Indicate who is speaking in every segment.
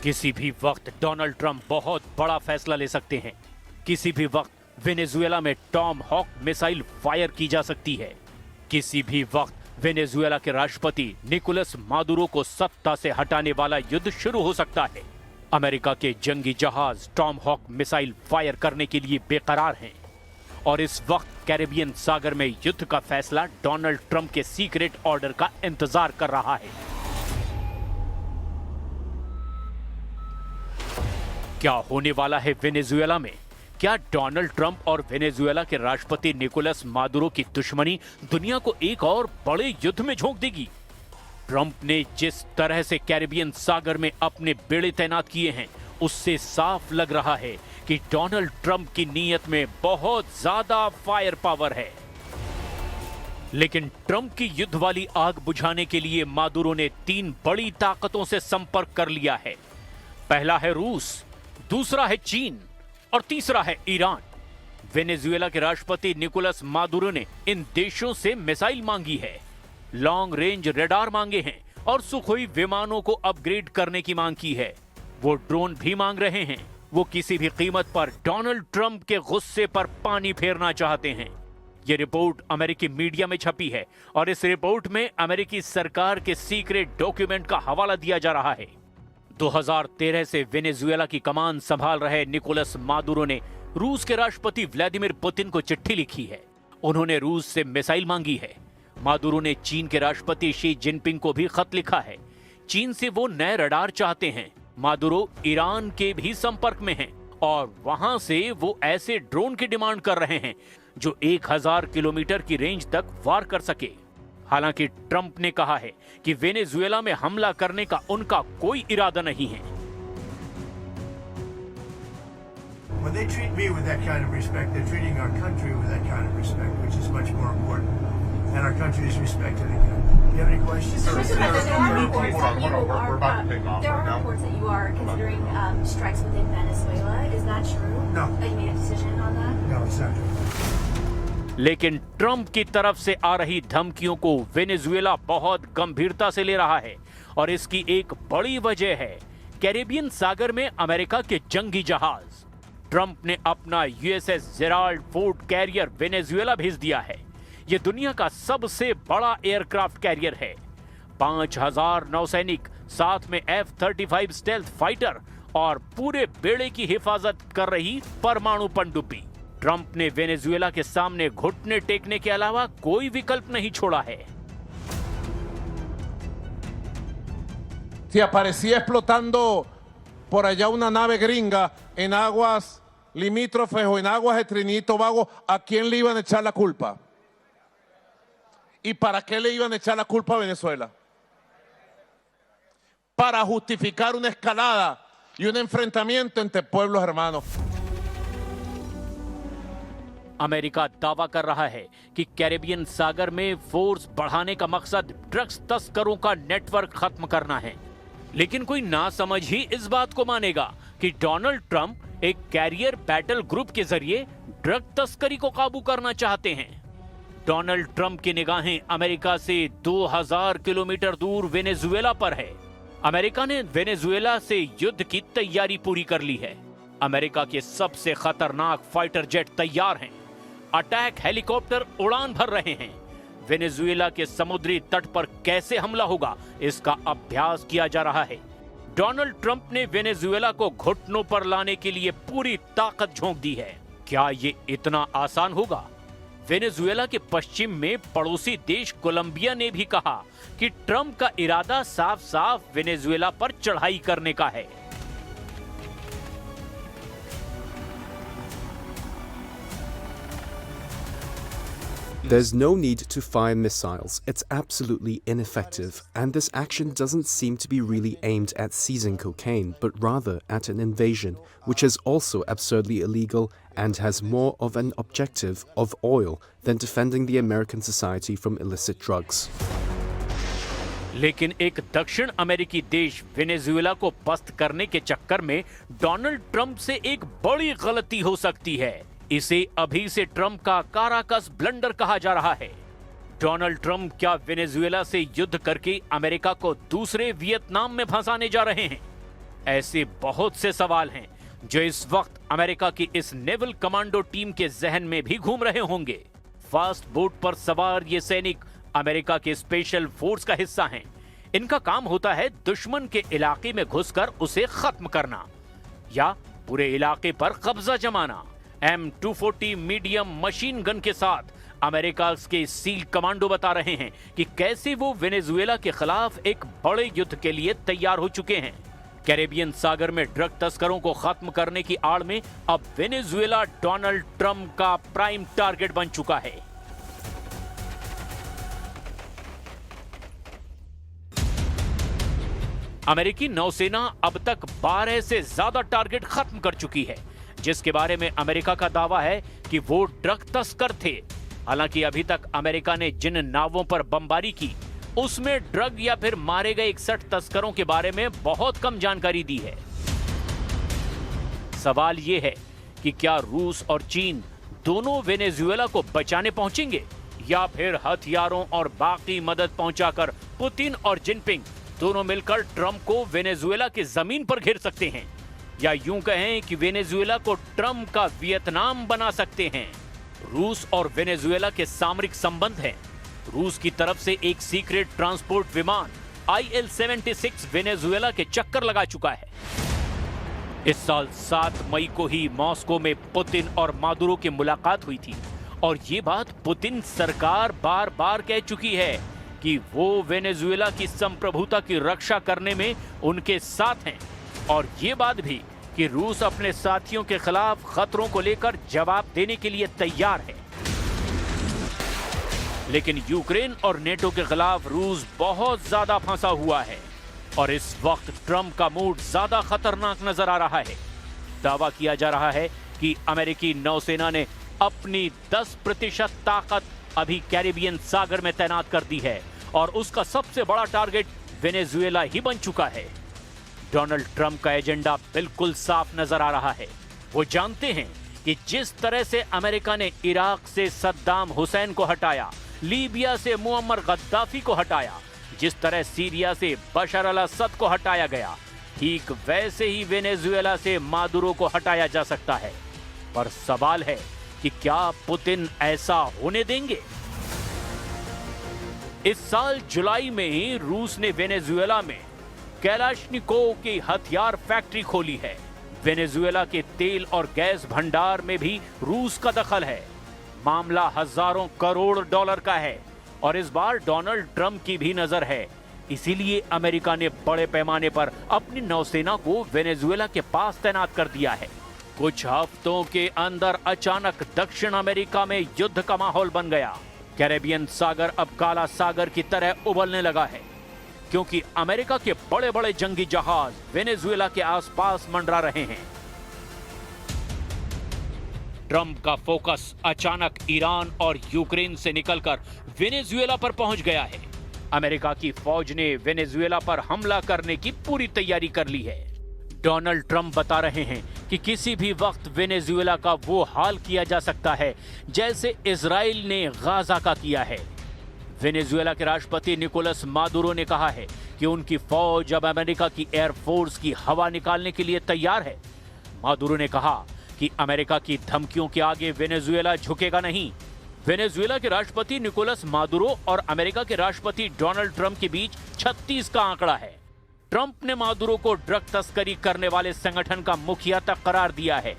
Speaker 1: किसी भी वक्त डोनाल्ड ट्रंप बहुत बड़ा फैसला ले सकते हैं। किसी भी वक्त वेनेजुएला में टॉम हॉक मिसाइल फायर की जा सकती है। किसी भी वक्त वेनेजुएला के राष्ट्रपति निकोलस मादुरो को सत्ता से हटाने वाला युद्ध शुरू हो सकता है। अमेरिका के जंगी जहाज टॉम हॉक मिसाइल फायर करने के लिए बेकरार हैं और इस वक्त कैरेबियन सागर में युद्ध का फैसला डोनाल्ड ट्रंप के सीक्रेट ऑर्डर का इंतजार कर रहा है। क्या होने वाला है वेनेजुएला में? क्या डोनाल्ड ट्रंप और वेनेजुएला के राष्ट्रपति निकोलस मादुरो की दुश्मनी दुनिया को एक और बड़े युद्ध में झोंक देगी? ट्रंप ने जिस तरह से कैरेबियन सागर में अपने बेड़े तैनात किए हैं, उससे साफ लग रहा है कि डोनाल्ड ट्रंप की नीयत में बहुत ज्यादा फायर पावर है। लेकिन ट्रंप की युद्ध वाली आग बुझाने के लिए मादुरो ने 3 बड़ी ताकतों से संपर्क कर लिया है। पहला है रूस, दूसरा है चीन और तीसरा है ईरान। वेनेजुएला के राष्ट्रपति निकोलस मादुरो ने इन देशों से मिसाइल मांगी है, लॉन्ग रेंज रडार मांगे हैं और सुखोई विमानों को अपग्रेड करने की मांग की है। वो ड्रोन भी मांग रहे हैं। वो किसी भी कीमत पर डोनाल्ड ट्रंप के गुस्से पर पानी फेरना चाहते हैं। ये रिपोर्ट अमेरिकी मीडिया में छपी है और इस रिपोर्ट में अमेरिकी सरकार के सीक्रेट डॉक्यूमेंट का हवाला दिया जा रहा है। 2013 से वेनेजुएला की कमान संभाल रहे निकोलस मादुरो ने रूस के राष्ट्रपति व्लादिमीर पुतिन को चिट्ठी लिखी है। उन्होंने रूस से मिसाइल मांगी है। मादुरो ने चीन के राष्ट्रपति शी जिनपिंग को भी खत लिखा है। चीन से वो नए रडार चाहते हैं। मादुरो ईरान के भी संपर्क में हैं और वहां से वो ऐसे ड्रोन की डिमांड कर रहे हैं जो 1000 किलोमीटर की रेंज तक वार कर सके। हालांकि ट्रंप ने कहा है कि वेनेजुएला में हमला करने का उनका कोई इरादा नहीं है।
Speaker 2: When they treat me with that kind of respect, they're treating our country with that kind of respect, which is much more important. And our country is respected again. Do you have any questions?
Speaker 3: There are reports that you are considering strikes within Venezuela. Is that true?
Speaker 2: No.
Speaker 3: That you made a decision on that?
Speaker 2: No, it's not true.
Speaker 1: लेकिन Trump की तरफ से आ रही धमकियों को Venezuela बहुत गंभीरता से ले रहा है और इसकी एक बड़ी वजह है कैरेबियन सागर में अमेरिका के जंगी जहाज। ट्रंप ने अपना USS Gerald Ford carrier Venezuela भेज दिया है। यह दुनिया का सबसे बड़ा एयरक्राफ्ट कैरियर है। 5000 नौसैनिक, साथ में F-35 स्टेल्थ फाइटर और पूरे बेड़े की हिफाजत कर रही परमाणु पनडुब्बी। ट्रंप ने वेनेजुएला के सामने घुटने टेकने के अलावा कोई विकल्प नहीं छोड़ा है।
Speaker 4: Si aparecía explotando por allá una nave gringa en aguas limítrofes o en aguas de Trinidad y Tobago, ¿a quién le iban a echar la culpa? ¿Y para qué le iban a echar la culpa a Venezuela? Para justificar una escalada y un enfrentamiento entre pueblos hermanos.
Speaker 1: America दावा कर रहा है कि Caribbean सागर में force बढ़ाने का मकसद drugs तस्करों का नेटवर्क खत्म करना है। लेकिन कोई नासमझ ही इस बात को मानेगा कि डोनाल्ड ट्रंप एक कैरियर बैटल ग्रुप के जरिए ड्रग तस्करी को काबू करना चाहते हैं। डोनाल्ड ट्रंप की निगाहें अमेरिका से 2000 किलोमीटर दूर वेनेजुएला पर है। अमेरिका ने वेनेजुएला से युद्ध की तैयारी पूरी कर ली है। अमेरिका के सबसे खतरनाक फाइटर जेट तैयार हैं। अटैक हेलीकॉप्टर उड़ान भर रहे हैं। वेनेजुएला के समुद्री तट पर कैसे हमला होगा, इसका अभ्यास किया जा रहा है। डोनाल्ड ट्रंप ने वेनेजुएला को घुटनों पर लाने के लिए पूरी ताकत झोंक दी है। क्या ये इतना आसान होगा? वेनेजुएला के पश्चिम में पड़ोसी देश कोलंबिया ने भी कहा कि ट्रंप का इरादा साफ साफ वेनेजुएला पर चढ़ाई करने का है।
Speaker 5: There's no need to fire missiles. It's absolutely ineffective, and this action doesn't seem to be really aimed at seizing cocaine, but rather at an invasion, which is also absurdly illegal and has more of an objective of oil than defending the American society from illicit drugs.
Speaker 1: लेकिन एक दक्षिण अमेरिकी देश Venezuela को पस्त करने के चक्कर में डोनाल्ड ट्रंप से एक बड़ी गलती हो सकती है। इसे अभी से ट्रंप का काराकस ब्लंडर कहा जा रहा है। डोनाल्ड ट्रंप क्या वेनेजुएला से युद्ध करके अमेरिका को दूसरे वियतनाम में फंसाने जा रहे हैं? ऐसे बहुत से सवाल हैं जो इस वक्त अमेरिका की इस नेवल कमांडो टीम के जहन में भी घूम रहे होंगे। फास्ट बोट पर सवार ये सैनिक अमेरिका के स्पेशल फोर्स का हिस्सा हैं। इनका काम होता है दुश्मन के इलाके में घुसकर उसे खत्म करना या पूरे इलाके पर कब्जा जमाना। M240 मीडियम मशीन गन के साथ अमेरिका के सील कमांडो बता रहे हैं कि कैसे वो वेनेजुएला के खिलाफ एक बड़े युद्ध के लिए तैयार हो चुके हैं। कैरेबियन सागर में ड्रग तस्करों को खत्म करने की आड़ में अब वेनेजुएला डोनाल्ड ट्रंप का प्राइम टारगेट बन चुका है। अमेरिकी नौसेना अब तक 12 से ज्यादा टारगेट खत्म कर चुकी है, जिसके बारे में अमेरिका का दावा है कि वो ड्रग तस्कर थे। हालांकि अभी तक अमेरिका ने जिन नावों पर बमबारी की उसमें ड्रग या फिर मारे गए 61 तस्करों के बारे में बहुत कम जानकारी दी है। सवाल यह है कि क्या रूस और चीन दोनों वेनेजुएला को बचाने पहुंचेंगे या फिर हथियारों और बाकी मदद पहुंचाकर पुतिन और जिनपिंग दोनों मिलकर ट्रंप को वेनेजुएला की जमीन पर घेर सकते हैं, या यूं कहें कि वेनेजुएला को ट्रंप का वियतनाम बना सकते हैं। रूस और वेनेजुएला के सामरिक संबंध हैं। रूस की तरफ से एक सीक्रेट ट्रांसपोर्ट विमान IL-76 वेनेजुएला के चक्कर लगा चुका है। इस साल 7 मई को ही मॉस्को में पुतिन और मादुरो की मुलाकात हुई थी और ये बात पुतिन सरकार बार बार कह चुकी है कि वो वेनेजुएला की संप्रभुता की रक्षा करने में उनके साथ हैं, और ये बात भी कि रूस अपने साथियों के खिलाफ खतरों को लेकर जवाब देने के लिए तैयार है। लेकिन यूक्रेन और नेटो के खिलाफ रूस बहुत ज्यादा फंसा हुआ है और इस वक्त ट्रंप का मूड ज्यादा खतरनाक नजर आ रहा है। दावा किया जा रहा है कि अमेरिकी नौसेना ने अपनी 10% ताकत अभी कैरिबियन सागर में तैनात कर दी है और उसका सबसे बड़ा टारगेट वेनेजुएला ही बन चुका है। डोनाल्ड ट्रंप का एजेंडा बिल्कुल साफ नजर आ रहा है। वो जानते हैं कि जिस तरह से अमेरिका ने इराक से सद्दाम हुसैन को हटाया, लीबिया से मुअम्मर गद्दाफी को हटाया, जिस तरह सीरिया से बशर अल असद को हटाया गया, ठीक वैसे ही वेनेजुएला से मादुरो को हटाया जा सकता है। पर सवाल है कि क्या पुतिन ऐसा होने देंगे? इस साल जुलाई में ही रूस ने वेनेजुएला में कैलाशनिकोव की हथियार फैक्ट्री खोली है। वेनेजुएला के तेल और गैस भंडार में भी रूस का दखल है। मामला हजारों करोड़ डॉलर का है और इस बार डोनाल्ड ट्रंप की भी नजर है। इसीलिए अमेरिका ने बड़े पैमाने पर अपनी नौसेना को वेनेजुएला के पास तैनात कर दिया है। कुछ हफ्तों के अंदर अचानक दक्षिण अमेरिका में युद्ध का माहौल बन गया। कैरेबियन सागर अब काला सागर की तरह उबलने लगा है, क्योंकि अमेरिका के बड़े बड़े जंगी जहाज वेनेजुएला के आसपास मंडरा रहे हैं। ट्रंप का फोकस अचानक ईरान और यूक्रेन से निकलकर वेनेजुएला पर पहुंच गया है। अमेरिका की फौज ने वेनेजुएला पर हमला करने की पूरी तैयारी कर ली है। डोनाल्ड ट्रंप बता रहे हैं कि किसी भी वक्त वेनेजुएला का वो हाल किया जा सकता है जैसे इजराइल ने गाजा का किया है। वेनेजुएला के राष्ट्रपति निकोलस मादुरो ने कहा है कि उनकी फौज अब अमेरिका की एयरफोर्स की हवा निकालने के लिए तैयार है। मादुरो ने कहा कि अमेरिका की धमकियों के आगे वेनेजुएला झुकेगा नहीं। वेनेजुएला के राष्ट्रपति निकोलस मादुरो और अमेरिका के राष्ट्रपति डोनाल्ड ट्रंप के बीच 36 का आंकड़ा है। ट्रंप ने मादुरो को ड्रग तस्करी करने वाले संगठन का मुखिया तक करार दिया है।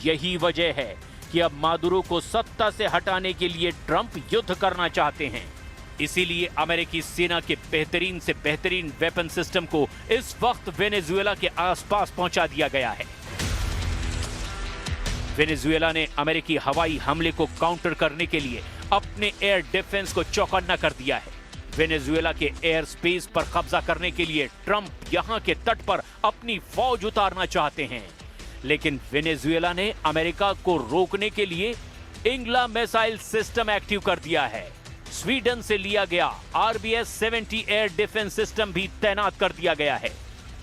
Speaker 1: यही वजह है कि अब मादुरो को सत्ता से हटाने के लिए ट्रंप युद्ध करना चाहते हैं। इसीलिए अमेरिकी सेना के बेहतरीन से बेहतरीन वेपन सिस्टम को इस वक्त वेनेजुएला के आसपास पहुंचा दिया गया है। वेनेजुएला ने अमेरिकी हवाई हमले को काउंटर करने के लिए अपने एयर डिफेंस को चौकन्ना कर दिया है। वेनेजुएला के एयर स्पेस पर कब्जा करने के लिए ट्रंप यहां के तट पर अपनी फौज उतारना चाहते हैं, लेकिन वेनेजुएला ने अमेरिका को रोकने के लिए इंग्ला मिसाइल सिस्टम एक्टिव कर दिया है। स्वीडन से लिया गया RBS-70 एयर डिफेंस सिस्टम भी तैनात कर दिया गया है।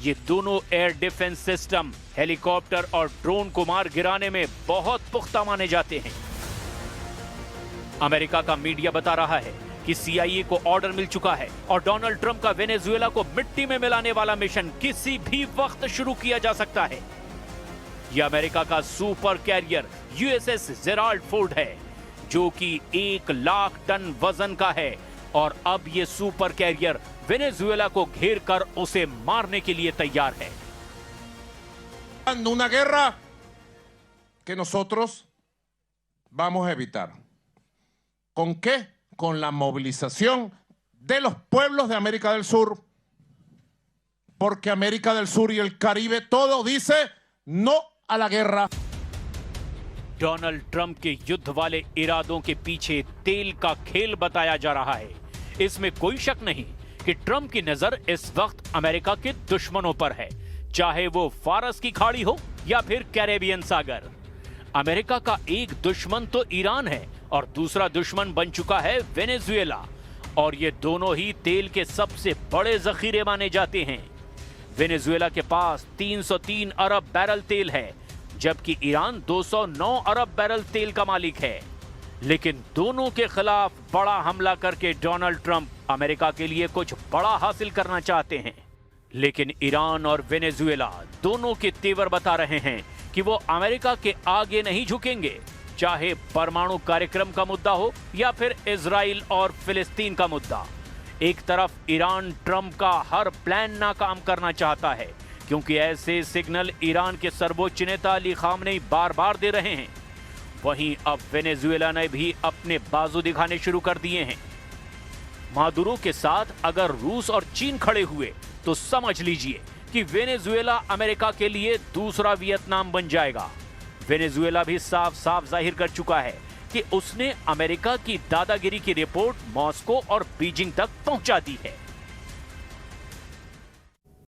Speaker 1: ये दोनों एयर डिफेंस सिस्टम हेलीकॉप्टर और ड्रोन को मार गिराने में बहुत पुख्ता माने जाते हैं। अमेरिका का मीडिया बता रहा है कि CIA को ऑर्डर मिल चुका है और डोनाल्ड ट्रंप का वेनेजुएला को मिट्टी में मिलाने वाला मिशन किसी भी वक्त शुरू किया जा सकता है। यह अमेरिका का super carrier USS Gerald Ford है, जो कि 1 लाख टन वजन का है और अब यह सुपर कैरियर वेनेजुएला को घेर कर उसे मारने के लिए तैयार है।
Speaker 4: Una guerra que nosotros vamos a evitar. ¿Con qué? Con la movilización de los pueblos de América del Sur, porque América del Sur y el Caribe todo dice no a la guerra.
Speaker 1: Donald Trump के युद्ध वाले इरादों के पीछे तेल का खेल बताया जा रहा है। इसमें कोई शक नहीं कि ट्रंप की नजर इस वक्त अमेरिका के दुश्मनों पर है, चाहे वो फारस की खाड़ी हो या फिर कैरेबियन सागर। अमेरिका का एक दुश्मन तो ईरान है और दूसरा दुश्मन बन चुका है वेनेजुएला, और ये दोनों ही तेल के सबसे बड़े जखीरे माने जाते हैं। वेनेजुएला के पास 303 अरब बैरल तेल है, जबकि ईरान 209 अरब बैरल तेल का मालिक है। लेकिन दोनों के खिलाफ बड़ा हमला करके डोनाल्ड ट्रंप अमेरिका के लिए कुछ बड़ा हासिल करना चाहते हैं। लेकिन ईरान और वेनेजुएला दोनों के तेवर बता रहे हैं कि वो अमेरिका के आगे नहीं झुकेंगे, चाहे परमाणु कार्यक्रम का मुद्दा हो या फिर इजराइल और फिलिस्तीन का मुद्दा। एक तरफ ईरान ट्रंप का हर प्लान नाकाम करना चाहता है, क्योंकि ऐसे सिग्नल ईरान के सर्वोच्च नेता अली खामनेई बार बार दे रहे हैं। वहीं अब वेनेजुएला ने भी अपने बाजू दिखाने शुरू कर दिए हैं। मादुरो के साथ अगर रूस और चीन खड़े हुए तो समझ लीजिए कि वेनेजुएला अमेरिका के लिए दूसरा वियतनाम बन जाएगा। वेनेजुएला भी साफ साफ जाहिर कर चुका है कि उसने अमेरिका की दादागिरी की रिपोर्ट मॉस्को और बीजिंग तक पहुंचा दी है।